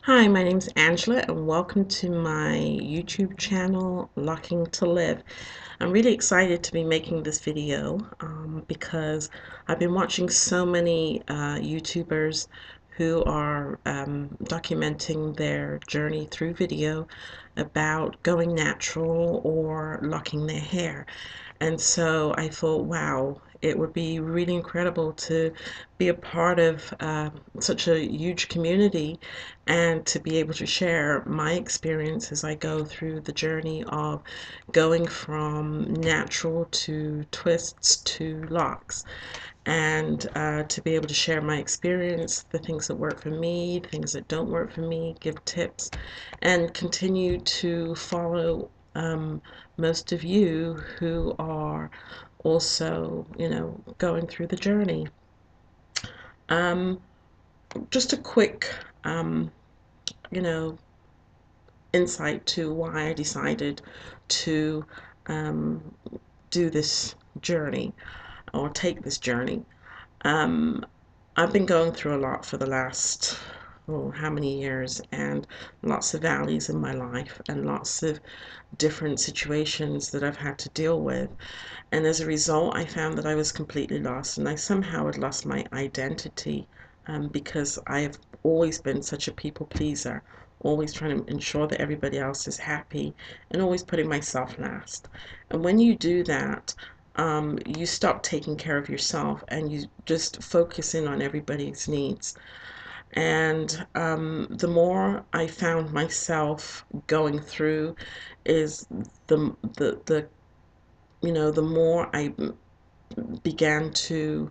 Hi, my name's Angela, and welcome to my YouTube channel, Locking to Live. I'm really excited to be making this video because I've been watching so many YouTubers who are documenting their journey through video about going natural or locking their hair. And so I thought, wow, it would be really incredible to be a part of such a huge community and to be able to share my experience as I go through the journey of going from natural to twists to locks, and to be able to share my experience, the things that work for me, things that don't work for me, give tips, and continue to follow most of you who are also, going through the journey. Um, just a quick, um, you know, insight to why I decided to um, do this journey or take this journey. Um, I've been going through a lot for the last, oh, how many years, and lots of valleys in my life and lots of different situations that I've had to deal with. And as a result, I found that I was completely lost, and I somehow had lost my identity because I have always been such a people pleaser, always trying to ensure that everybody else is happy, and always putting myself last. And when you do that, you stop taking care of yourself and you just focus in on everybody's needs. And the more I found myself going through is the the more I began to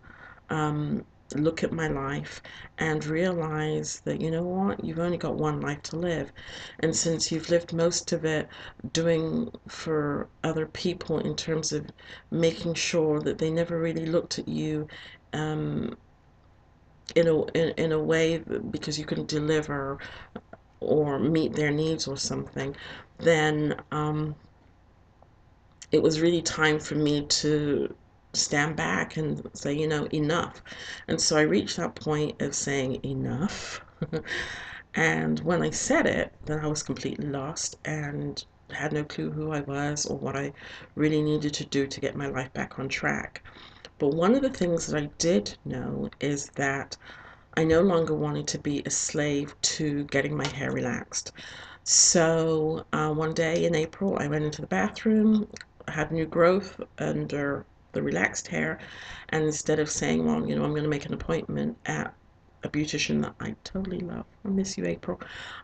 um, look at my life and realize that, you know what, you've only got one life to live. And since you've lived most of it doing for other people in terms of making sure that they never really looked at you um, in a way because you can deliver or meet their needs or something, then it was really time for me to stand back and say, enough. And so I reached that point of saying enough. And when I said it, then I was completely lost and had no clue who I was or what I really needed to do to get my life back on track. But one of the things that I did know is that I no longer wanted to be a slave to getting my hair relaxed. So one day in April, I went into the bathroom, had new growth under the relaxed hair, and instead of saying, well, I'm going to make an appointment at a beautician that I totally love, I miss you, April,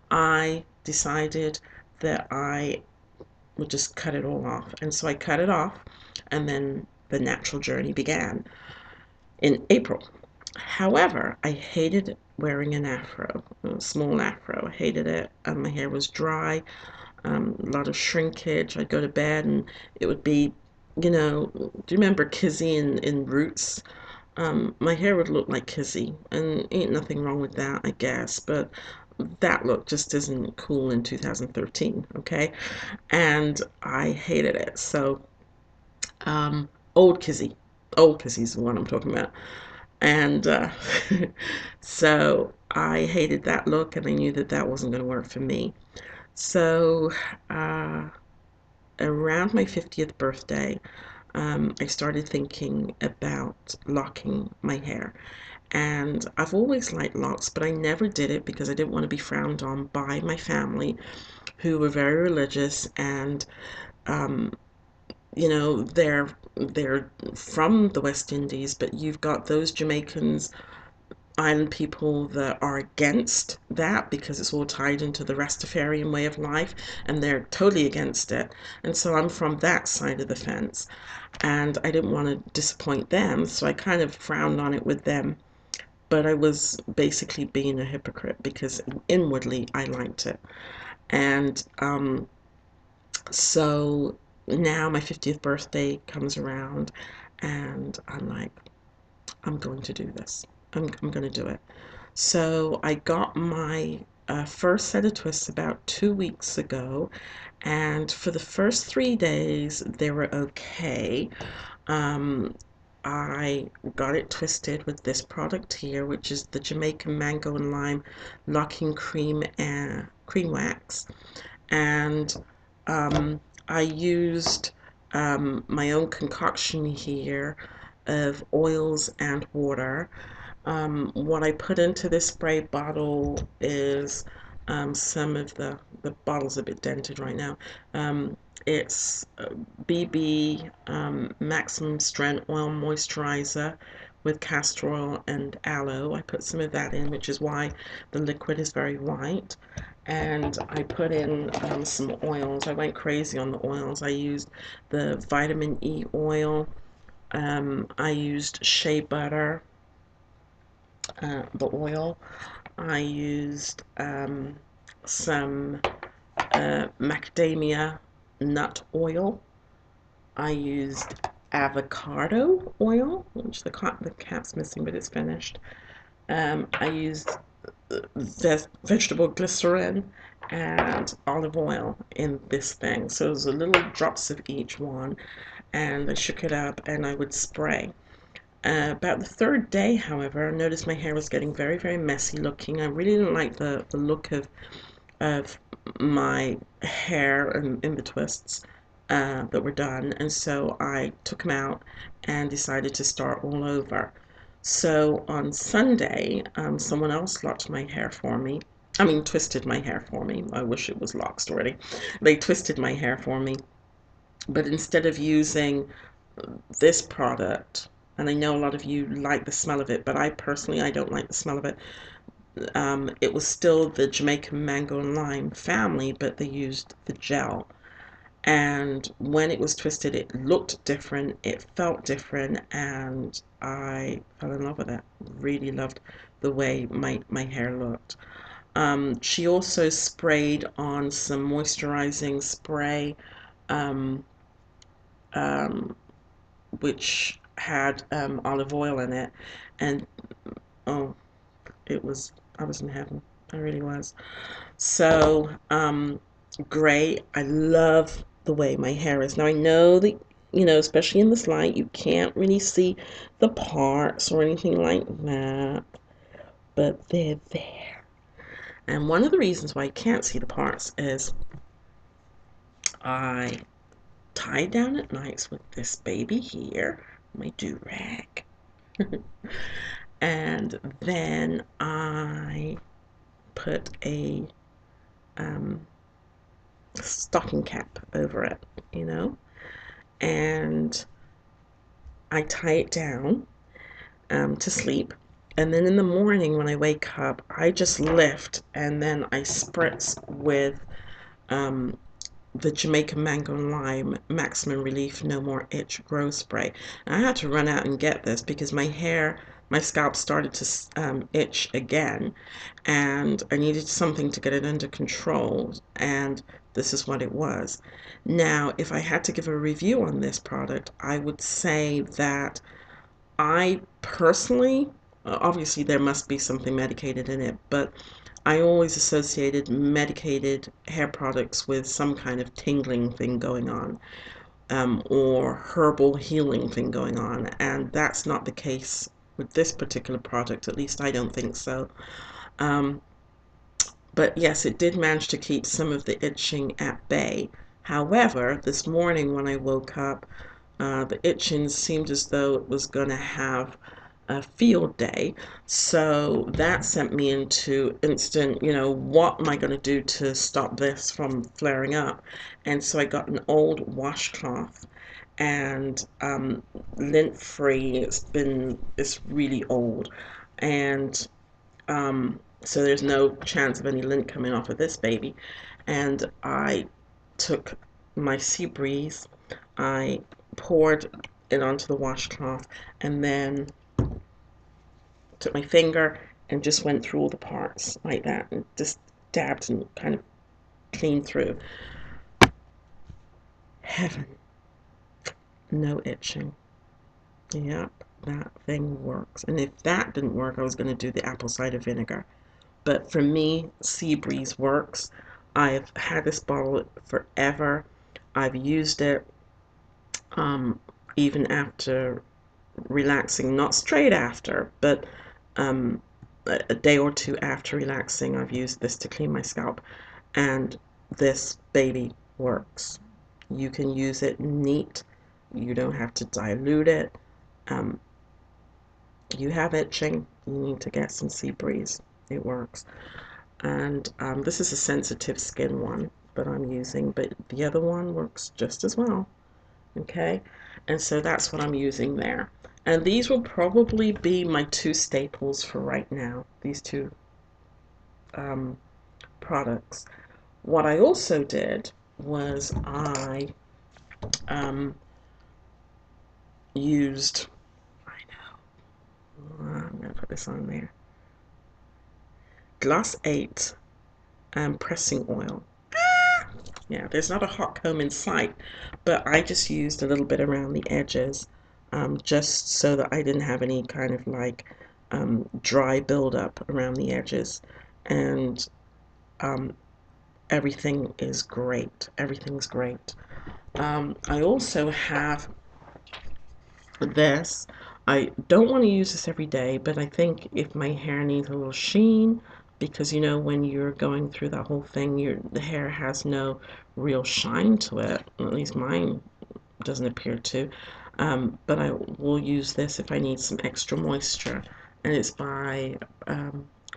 I decided that I would just cut it all off. And so I cut it off, and then the natural journey began in April. However, I hated wearing an afro, a small afro. I hated it. My hair was dry, a lot of shrinkage. I'd go to bed and it would be, do you remember Kizzy in Roots? My hair would look like Kizzy, and ain't nothing wrong with that, I guess, but that look just isn't cool in 2013, okay? And I hated it. So, um, old Kizzy, old Kizzy's the one I'm talking about. And so I hated that look, and I knew that that wasn't going to work for me. So uh, around my 50th birthday, I started thinking about locking my hair. And I've always liked locks, but I never did it because I didn't want to be frowned on by my family, who were very religious, and um, they're from the West Indies, but you've got those Jamaicans, island people that are against that because it's all tied into the Rastafarian way of life, and they're totally against it. And so I'm from that side of the fence, and I didn't want to disappoint them, so I kind of frowned on it with them. But I was basically being a hypocrite because inwardly I liked it. And so now my 50th birthday comes around, and I'm like, I'm going to do this. I'm going to do it. So I got my first set of twists about 2 weeks ago, and for the first 3 days they were okay. Um, I got it twisted with this product here, which is the Jamaican Mango and Lime Locking Cream and Cream Wax. And I used my own concoction here of oils and water. What I put into this spray bottle is some of the bottle's a bit dented right now. It's BB Maximum Strength Oil Moisturizer with castor oil and aloe. I put some of that in, which is why the liquid is very white. And I put in some oils. I went crazy on the oils. I used the vitamin E oil. I used shea butter, the oil. I used some macadamia nut oil. I used avocado oil, which the cap's missing, but it's finished. I used vegetable glycerin and olive oil in this thing. So there's a little drops of each one, and I shook it up and I would spray. About the third day, however, I noticed my hair was getting very, very messy looking. I really didn't like the look of my hair and in the twists that were done, and so I took them out and decided to start all over. So on Sunday, someone else locked my hair for me. I mean, twisted my hair for me. I wish it was locked already. They twisted my hair for me, but instead of using this product, and I know a lot of you like the smell of it, but I personally, I don't like the smell of it. It was still the Jamaican Mango and Lime family, but they used the gel. And when it was twisted, it looked different, it felt different, and I fell in love with it. Really loved the way my hair looked. She also sprayed on some moisturizing spray, um, um, which had olive oil in it, and oh, I was in heaven. I really was. So, great. I love the way my hair is. Now, I know that, especially in this light, you can't really see the parts or anything like that, but they're there. And one of the reasons why you can't see the parts is I tie down at nights with this baby here, my do-rag. And then I put a um, stocking cap over it, and I tie it down to sleep. And then in the morning when I wake up, I just lift and then I spritz with um, the Jamaican Mango and Lime Maximum Relief No More Itch Grow Spray. And I had to run out and get this because my scalp started to itch again, and I needed something to get it under control, and this is what it was. Now, if I had to give a review on this product, I would say that I personally, obviously there must be something medicated in it, but I always associated medicated hair products with some kind of tingling thing going on, or herbal healing thing going on, and that's not the case with this particular product. At least I don't think so. Um, but yes, it did manage to keep some of the itching at bay. However, this morning when I woke up, the itching seemed as though it was going to have a field day. So that sent me into instant, what am I going to do to stop this from flaring up? And so I got an old washcloth and lint free. It's really old. And so there's no chance of any lint coming off of this baby. And I took my sea breeze, I poured it onto the washcloth, and then took my finger and just went through all the parts like that and just dabbed and kind of cleaned through. Heaven, no itching. Yep, that thing works. And if that didn't work, I was going to do the apple cider vinegar. But for me, Sea Breeze works. I've had this bottle forever. I've used it even after relaxing, not straight after, but a day or two after relaxing, I've used this to clean my scalp, and this baby works. You can use it neat. You don't have to dilute it. Um, you have itching, you need to get some Sea Breeze. It works. And this is a sensitive skin one that I'm using, but the other one works just as well. Okay, and so that's what I'm using there. And these will probably be my two staples for right now, these two products. What I also did was I used, I know, I'm going to put this on there, Gloss 8 pressing oil. Yeah, there's not a hot comb in sight, but I just used a little bit around the edges, just so that I didn't have any kind of like dry buildup around the edges. And um, everything is great. Everything's great. I also have this. I don't want to use this every day, but I think if my hair needs a little sheen, because you know when you're going through that whole thing, the hair has no real shine to it. At least mine doesn't appear to. But I will use this if I need some extra moisture, and it's by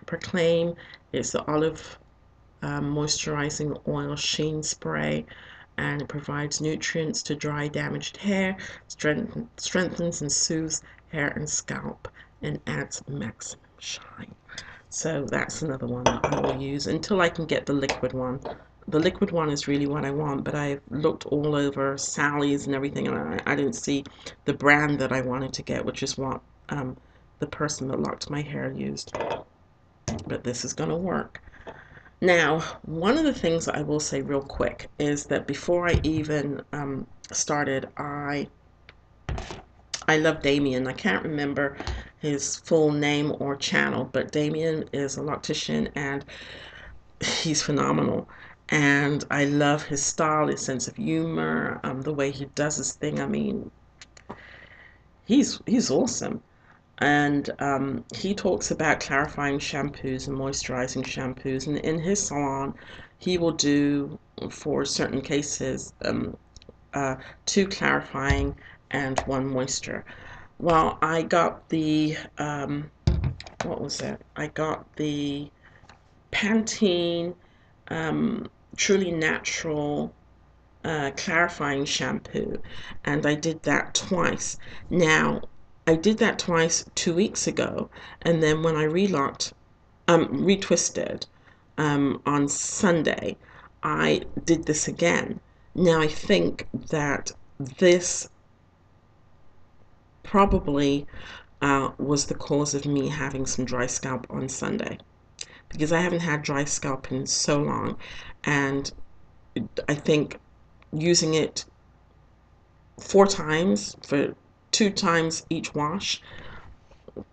Proclaim. It's the olive moisturizing oil sheen spray, and it provides nutrients to dry damaged hair, strengthens and soothes hair and scalp, and adds maximum shine. So that's another one that I will use until I can get the liquid one. The liquid one is really what I want, but I've looked all over Sally's and everything, and I didn't see the brand that I wanted to get, which is what the person that locked my hair used. But this is going to work. Now, one of the things that I will say real quick is that before I even started, I love Damien. I can't remember his full name or channel, but Damien is a loctician and he's phenomenal. And I love his style, his sense of humor, the way he does his thing. I mean, he's awesome. And he talks about clarifying shampoos and moisturizing shampoos, and in his salon he will do, for certain cases, two clarifying and one moisture. Well, I got the what was it? I got the Pantene Truly Natural clarifying shampoo, and I did that twice. Now, I did that twice 2 weeks ago, and then when I retwisted on Sunday, I did this again. Now, I think that this probably was the cause of me having some dry scalp on Sunday, because I haven't had dry scalp in so long, and I think using it 4 times for 2 times each wash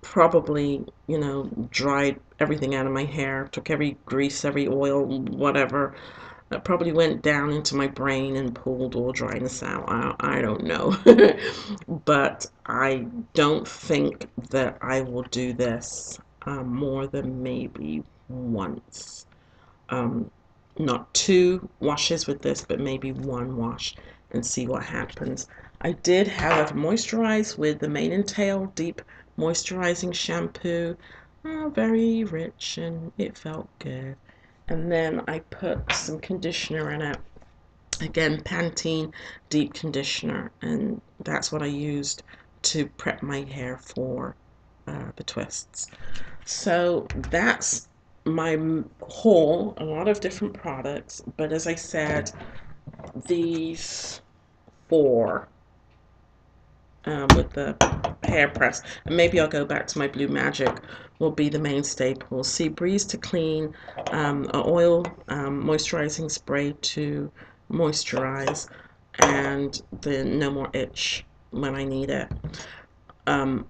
probably, you know, dried everything out of my hair, took every grease, every oil, whatever. That probably went down into my brain and pulled all dryness out. I don't know. But I don't think that I will do this more than maybe once. Um, Not 2 washes with this, but maybe 1 wash and see what happens. I did, however, moisturize with the Mane and Tail Deep Moisturizing Shampoo. Very rich and it felt good. And then I put some conditioner in it. Again, Pantene Deep Conditioner. And that's what I used to prep my hair for the twists. So that's my haul, a lot of different products, but as I said, these 4 with the hair press, and maybe I'll go back to my Blue Magic, will be the main staples. Sea Breeze to clean, an oil moisturizing spray to moisturize, and the No More Itch when I need it. And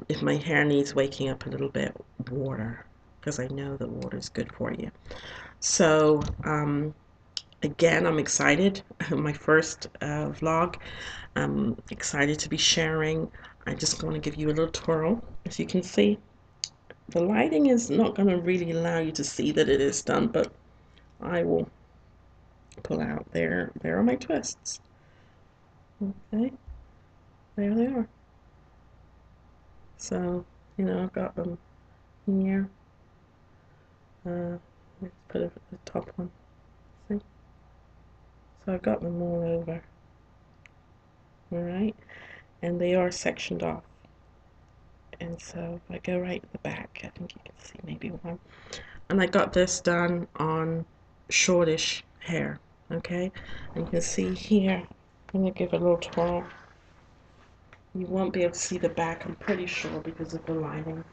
if my hair needs waking up a little bit, water, because I know that water is good for you. So Again, I'm excited. My first vlog. I'm excited to be sharing. I just want to give you a little twirl. As you can see, the lighting is not going to really allow you to see that it is done, but I will pull out. There are my twists. Okay, there they are. So, you know, I've got them here. Let's put it at the top one. See? So I've got them all over. Alright, and they are sectioned off. And so if I go right at the back, I think you can see maybe one. And I got this done on shortish hair. Okay, and you can see here, I'm going to give it a little twirl. You won't be able to see the back, I'm pretty sure, because of the lighting.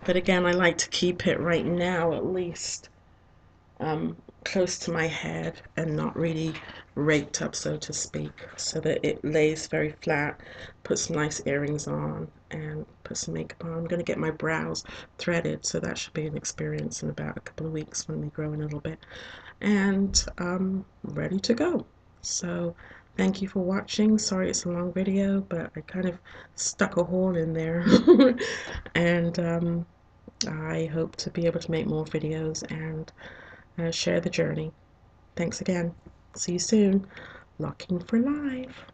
But again, I like to keep it right now at least close to my head and not really raked up, so to speak, so that it lays very flat. Put some nice earrings on and put some makeup on. I'm going to get my brows threaded, so that should be an experience in about a couple of weeks when they grow in a little bit. And I'm ready to go. So thank you for watching. Sorry it's a long video, but I kind of stuck a hole in there. And I hope to be able to make more videos and share the journey. Thanks again. See you soon. Locking for life.